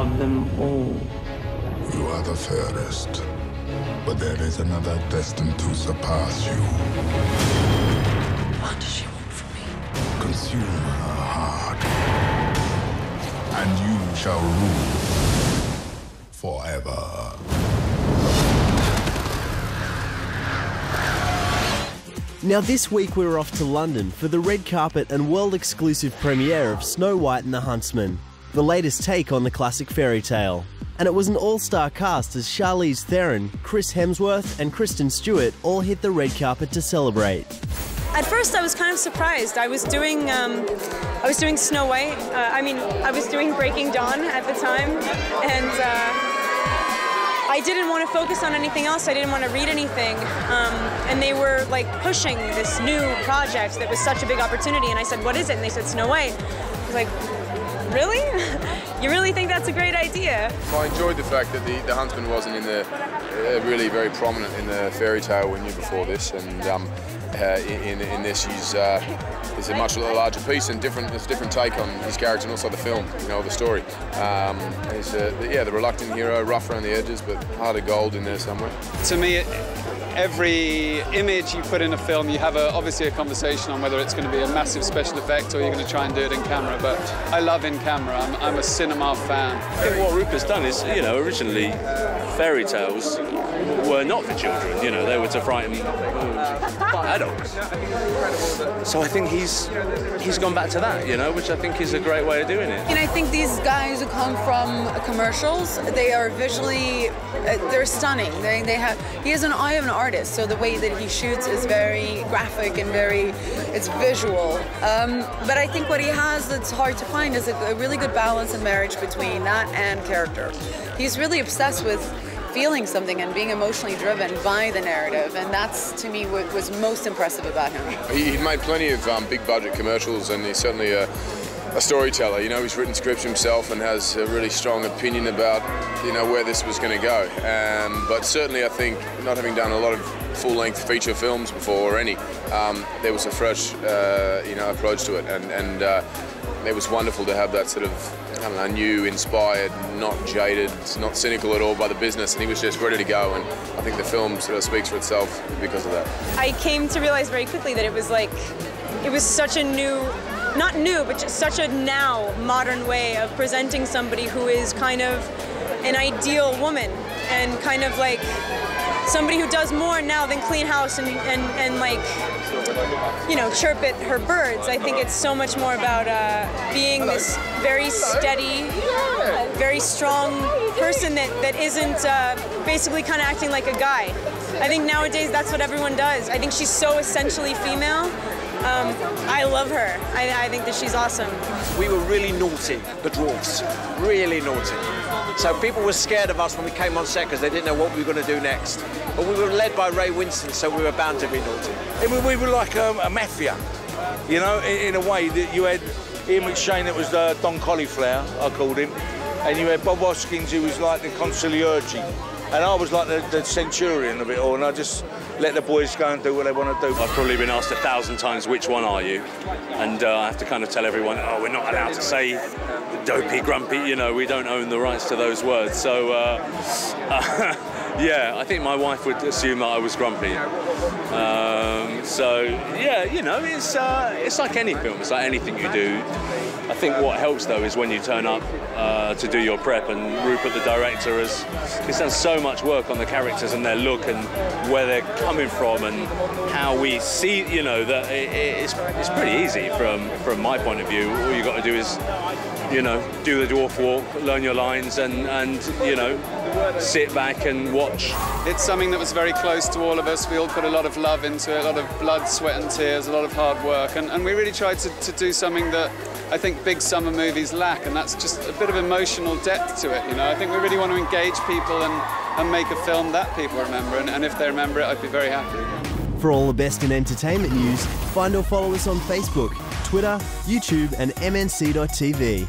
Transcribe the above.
of them all. You are the fairest, but there is another destined to surpass you. What does she want from me? Consume her heart, and you shall rule forever. Now this week we were off to London for the red carpet and world-exclusive premiere of Snow White and the Huntsman, the latest take on the classic fairy tale. And it was an all-star cast as Charlize Theron, Chris Hemsworth and Kristen Stewart all hit the red carpet to celebrate. At first I was kind of surprised. I was doing Snow White. I was doing Breaking Dawn at the time, and I didn't want to focus on anything else. I didn't want to read anything, and they were like pushing this new project that was such a big opportunity. And I said, "What is it?" And they said, "Snow White." I was like, "Really? You really think that's a great idea?" I enjoyed the fact that the Huntsman wasn't in the really very prominent in the fairy tale we knew before this, and in this he's a much larger piece and there's a different take on his character and also the film, the story. He's the reluctant hero, rough around the edges, but heart of gold in there somewhere. To me, every image you put in a film, you have obviously a conversation on whether it's going to be a massive special effect or you're going to try and do it in camera, but I love in camera. I'm a cinema fan. I think what Rupert's done is, originally fairy tales were not for children, they were to frighten adults. So I think he's gone back to that, which I think is a great way of doing it. And I think these guys who come from commercials, they are visually, they're stunning. He has an eye of an artist, so the way that he shoots is very graphic and it's visual. But I think what he has that's hard to find is a really good balance and marriage between that and character. He's really obsessed with feeling something and being emotionally driven by the narrative, and that's, to me, what was most impressive about him. He'd made plenty of big-budget commercials, and he's certainly a storyteller. He's written scripts himself and has a really strong opinion about, where this was going to go. But certainly, I think, not having done a lot of full-length feature films before, or any, there was a fresh, approach to it, and it was wonderful to have that sort of, new, inspired, not jaded, not cynical at all by the business, and he was just ready to go, and I think the film sort of speaks for itself because of that. I came to realize very quickly that it was such a not new, but just such a now modern way of presenting somebody who is kind of an ideal woman, and kind of like somebody who does more now than clean house and chirp at her birds. I think it's so much more about being this very steady, very strong person that isn't basically kind of acting like a guy. I think nowadays that's what everyone does. I think she's so essentially female. I love her. I think that she's awesome. We were really naughty, the dwarfs, really naughty. So people were scared of us when we came on set because they didn't know what we were going to do next. But we were led by Ray Winston, so we were bound to be naughty. We were like a mafia, in a way that you had Ian McShane, that was Don Cauliflower, I called him, and you had Bob Hoskins, who was like the consigliere, and I was like the centurion of it all, and I just let the boys go and do what they want to do. I've probably been asked 1,000 times, which one are you? And I have to kind of tell everyone, oh, we're not allowed to say dopey, grumpy, we don't own the rights to those words. So, yeah, I think my wife would assume that I was grumpy. It's like any film, it's like anything you do. I think what helps, though, is when you turn up to do your prep, and Rupert, the director, he's done so much work on the characters and their look and where they're coming from and how we see, that it's pretty easy from my point of view. All you got to do is, do the dwarf walk, learn your lines, and sit back and watch. It's something that was very close to all of us. We all put a lot of love into it, a lot of blood, sweat and tears, a lot of hard work, and we really tried to do something that I think big summer movies lack, and that's just a bit of emotional depth to it. I think we really want to engage people and make a film that people remember, and if they remember it, I'd be very happy. For all the best in entertainment news, find or follow us on Facebook, Twitter, YouTube and mnc.tv.